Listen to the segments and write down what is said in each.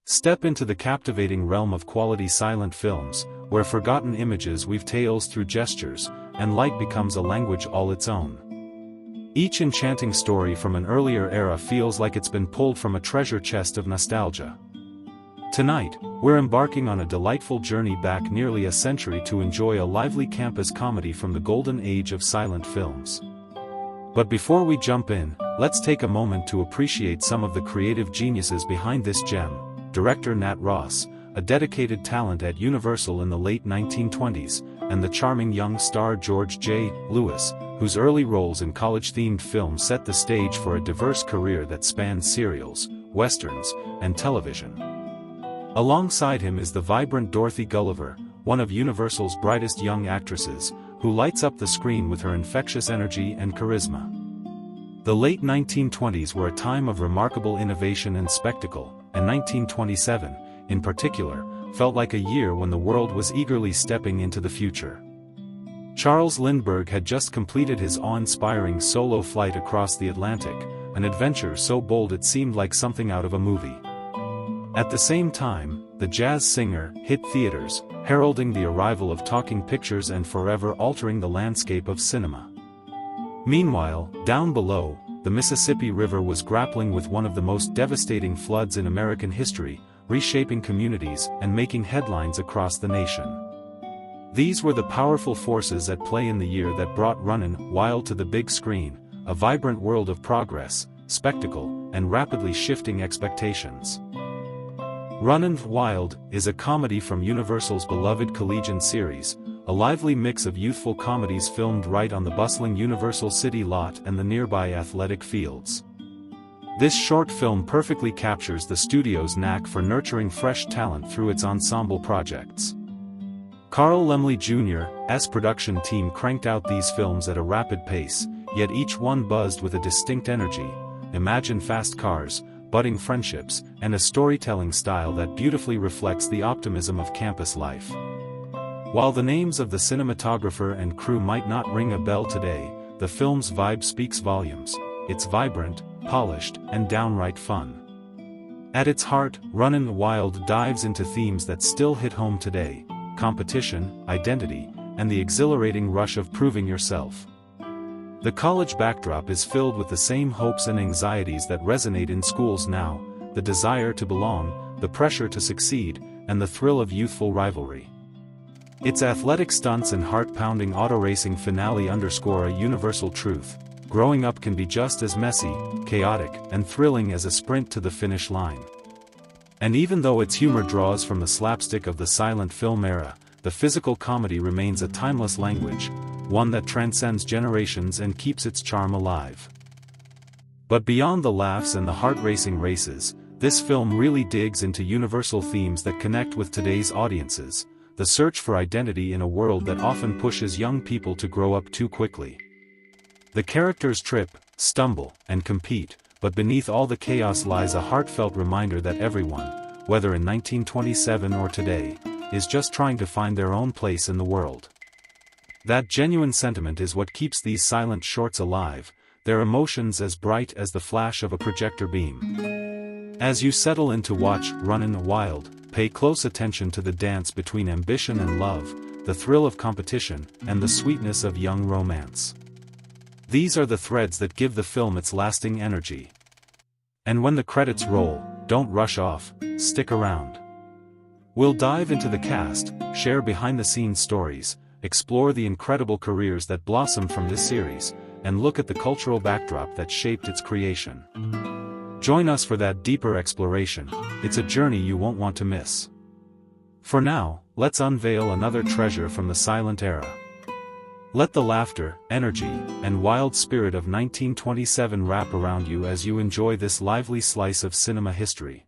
Step into the captivating realm of quality silent films, where forgotten images weave tales through gestures, and light becomes a language all its own. Each enchanting story from an earlier era feels like it's been pulled from a treasure chest of nostalgia. Tonight, we're embarking on a delightful journey back nearly a century to enjoy a lively campus comedy from the golden age of silent films. But before we jump in, let's take a moment to appreciate some of the creative geniuses behind this gem. Director Nat Ross, a dedicated talent at Universal in the late 1920s, and the charming young star George J. Lewis, whose early roles in college-themed films set the stage for a diverse career that spanned serials, westerns, and television. Alongside him is the vibrant Dorothy Gulliver, one of Universal's brightest young actresses, who lights up the screen with her infectious energy and charisma. The late 1920s were a time of remarkable innovation and spectacle, and 1927, in particular, felt like a year when the world was eagerly stepping into the future. Charles Lindbergh had just completed his awe-inspiring solo flight across the Atlantic, an adventure so bold it seemed like something out of a movie. At the same time, the jazz singer hit theaters, heralding the arrival of talking pictures and forever altering the landscape of cinema. Meanwhile, down below, the Mississippi River was grappling with one of the most devastating floods in American history, reshaping communities and making headlines across the nation. These were the powerful forces at play in the year that brought Runnin' Wild to the big screen, a vibrant world of progress, spectacle, and rapidly shifting expectations. Runnin' Wild is a comedy from Universal's beloved Collegians series, a lively mix of youthful comedies filmed right on the bustling Universal City lot and the nearby athletic fields. This short film perfectly captures the studio's knack for nurturing fresh talent through its ensemble projects. Carl Laemmle Jr.'s production team cranked out these films at a rapid pace, yet each one buzzed with a distinct energy. Imagine fast cars, budding friendships, and a storytelling style that beautifully reflects the optimism of campus life. While the names of the cinematographer and crew might not ring a bell today, the film's vibe speaks volumes. It's vibrant, polished, and downright fun. At its heart, Runnin' Wild dives into themes that still hit home today: competition, identity, and the exhilarating rush of proving yourself. The college backdrop is filled with the same hopes and anxieties that resonate in schools now: the desire to belong, the pressure to succeed, and the thrill of youthful rivalry. Its athletic stunts and heart-pounding auto-racing finale underscore a universal truth: growing up can be just as messy, chaotic, and thrilling as a sprint to the finish line. And even though its humor draws from the slapstick of the silent film era, the physical comedy remains a timeless language, one that transcends generations and keeps its charm alive. But beyond the laughs and the heart-racing races, this film really digs into universal themes that connect with today's audiences: the search for identity in a world that often pushes young people to grow up too quickly. The characters trip, stumble, and compete, but beneath all the chaos lies a heartfelt reminder that everyone, whether in 1927 or today, is just trying to find their own place in the world. That genuine sentiment is what keeps these silent shorts alive, their emotions as bright as the flash of a projector beam. As you settle in to watch Runnin' Wild, pay close attention to the dance between ambition and love, the thrill of competition, and the sweetness of young romance. These are the threads that give the film its lasting energy. And when the credits roll, don't rush off, stick around. We'll dive into the cast, share behind-the-scenes stories, explore the incredible careers that blossom from this series, and look at the cultural backdrop that shaped its creation. Join us for that deeper exploration. It's a journey you won't want to miss. For now, let's unveil another treasure from the silent era. Let the laughter, energy, and wild spirit of 1927 wrap around you as you enjoy this lively slice of cinema history.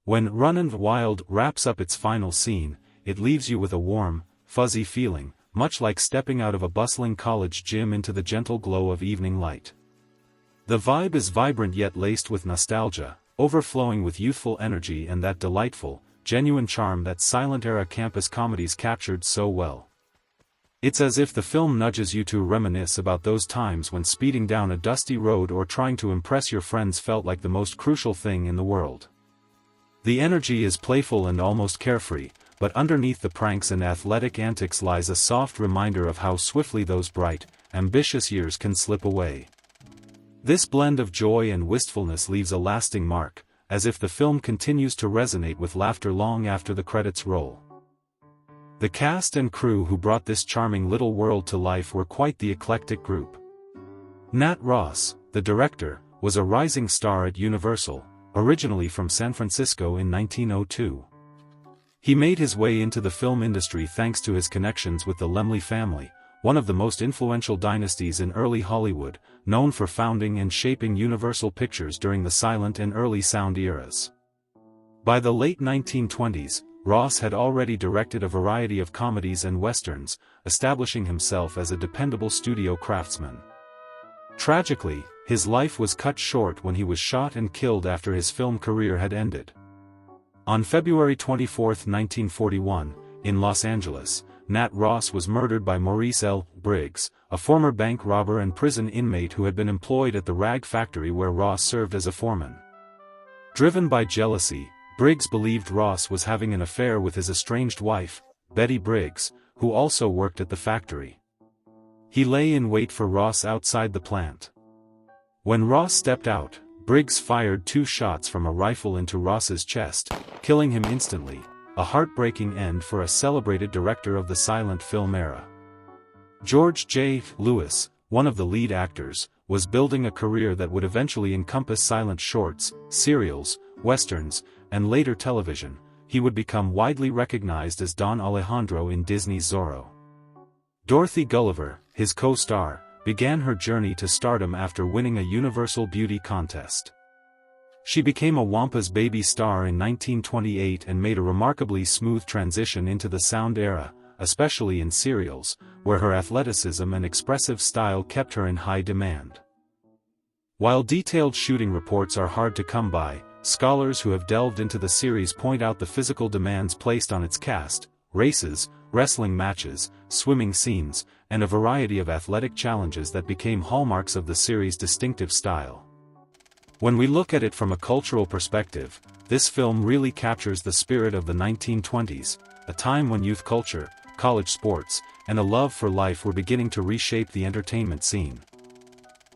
When Runnin' Wild wraps up its final scene, it leaves you with a warm, fuzzy feeling, much like stepping out of a bustling college gym into the gentle glow of evening light. The vibe is vibrant yet laced with nostalgia, overflowing with youthful energy and that delightful, genuine charm that silent-era campus comedies captured so well. It's as if the film nudges you to reminisce about those times when speeding down a dusty road or trying to impress your friends felt like the most crucial thing in the world. The energy is playful and almost carefree, but underneath the pranks and athletic antics lies a soft reminder of how swiftly those bright, ambitious years can slip away. This blend of joy and wistfulness leaves a lasting mark, as if the film continues to resonate with laughter long after the credits roll. The cast and crew who brought this charming little world to life were quite the eclectic group. Nat Ross, the director, was a rising star at Universal, originally from San Francisco in 1902. He made his way into the film industry thanks to his connections with the Laemmle family, one of the most influential dynasties in early Hollywood, known for founding and shaping Universal Pictures during the silent and early sound eras. By the late 1920s, Ross had already directed a variety of comedies and westerns, establishing himself as a dependable studio craftsman. Tragically, his life was cut short when he was shot and killed after his film career had ended. On February 24, 1941, in Los Angeles, Nat Ross was murdered by Maurice L. Briggs, a former bank robber and prison inmate who had been employed at the rag factory where Ross served as a foreman. Driven by jealousy, Briggs believed Ross was having an affair with his estranged wife, Betty Briggs, who also worked at the factory. He lay in wait for Ross outside the plant. When Ross stepped out, Briggs fired 2 shots from a rifle into Ross's chest, killing him instantly, a heartbreaking end for a celebrated director of the silent film era. George J. Lewis, one of the lead actors, was building a career that would eventually encompass silent shorts, serials, westerns, and later television. He would become widely recognized as Don Alejandro in Disney's Zorro. Dorothy Gulliver, his co-star, began her journey to stardom after winning a Universal Beauty contest. She became a Wampa's Baby star in 1928 and made a remarkably smooth transition into the sound era, especially in serials, where her athleticism and expressive style kept her in high demand. While detailed shooting reports are hard to come by, scholars who have delved into the series point out the physical demands placed on its cast: races, wrestling matches, swimming scenes, and a variety of athletic challenges that became hallmarks of the series' distinctive style. When we look at it from a cultural perspective, this film really captures the spirit of the 1920s, a time when youth culture, college sports, and a love for life were beginning to reshape the entertainment scene.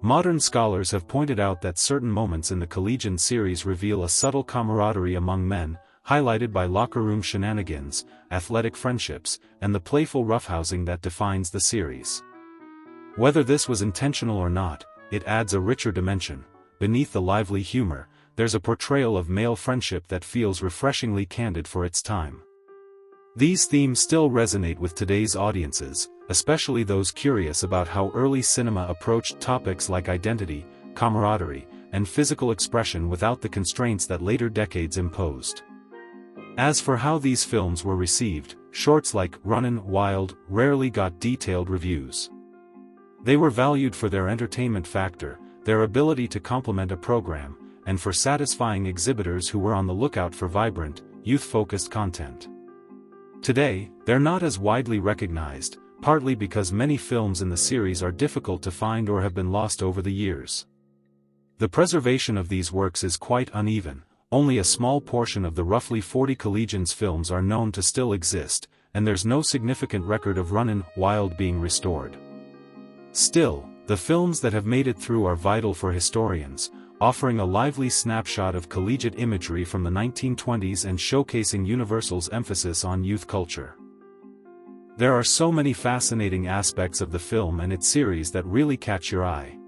Modern scholars have pointed out that certain moments in the Collegians series reveal a subtle camaraderie among men, highlighted by locker room shenanigans, athletic friendships, and the playful roughhousing that defines the series. Whether this was intentional or not, it adds a richer dimension. Beneath the lively humor, there's a portrayal of male friendship that feels refreshingly candid for its time. These themes still resonate with today's audiences, especially those curious about how early cinema approached topics like identity, camaraderie, and physical expression without the constraints that later decades imposed. As for how these films were received, shorts like Runnin' Wild rarely got detailed reviews. They were valued for their entertainment factor, their ability to complement a program, and for satisfying exhibitors who were on the lookout for vibrant, youth-focused content. Today, they're not as widely recognized, partly because many films in the series are difficult to find or have been lost over the years. The preservation of these works is quite uneven. Only a small portion of the roughly 40 Collegians films are known to still exist, and there's no significant record of Runnin' Wild being restored. Still, the films that have made it through are vital for historians, offering a lively snapshot of collegiate imagery from the 1920s and showcasing Universal's emphasis on youth culture. There are so many fascinating aspects of the film and its series that really catch your eye.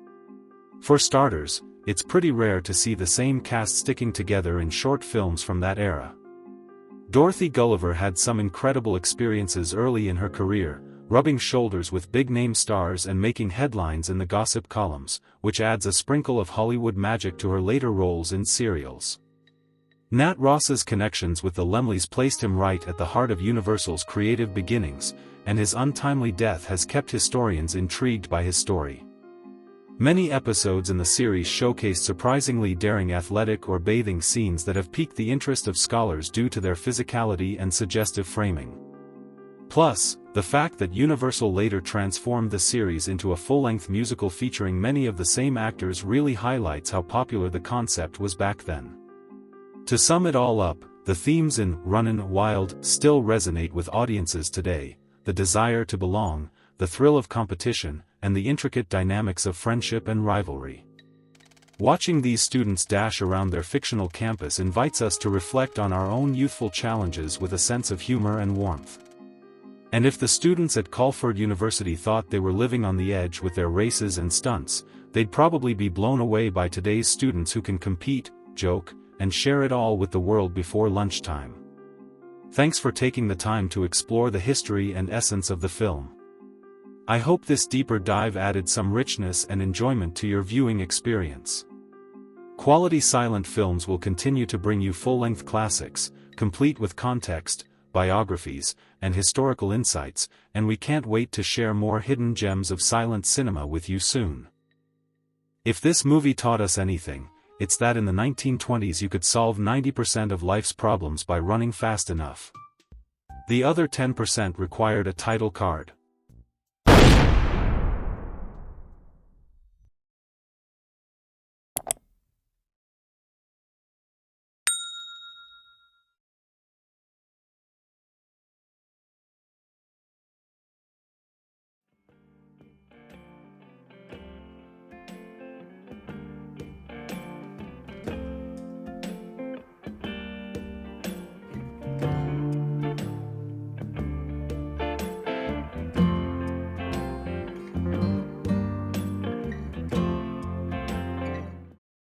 For starters, it's pretty rare to see the same cast sticking together in short films from that era. Dorothy Gulliver had some incredible experiences early in her career, rubbing shoulders with big-name stars and making headlines in the gossip columns, which adds a sprinkle of Hollywood magic to her later roles in serials. Nat Ross's connections with the Laemmles placed him right at the heart of Universal's creative beginnings, and his untimely death has kept historians intrigued by his story. Many episodes in the series showcased surprisingly daring athletic or bathing scenes that have piqued the interest of scholars due to their physicality and suggestive framing. Plus, the fact that Universal later transformed the series into a full-length musical featuring many of the same actors really highlights how popular the concept was back then. To sum it all up, the themes in Runnin' Wild still resonate with audiences today: the desire to belong, the thrill of competition, and the intricate dynamics of friendship and rivalry. Watching these students dash around their fictional campus invites us to reflect on our own youthful challenges with a sense of humor and warmth. And if the students at Colford University thought they were living on the edge with their races and stunts, they'd probably be blown away by today's students who can compete, joke, and share it all with the world before lunchtime. Thanks for taking the time to explore the history and essence of the film. I hope this deeper dive added some richness and enjoyment to your viewing experience. Quality Silent Films will continue to bring you full-length classics, complete with context, biographies, and historical insights, and we can't wait to share more hidden gems of silent cinema with you soon. If this movie taught us anything, it's that in the 1920s you could solve 90% of life's problems by running fast enough. The other 10% required a title card.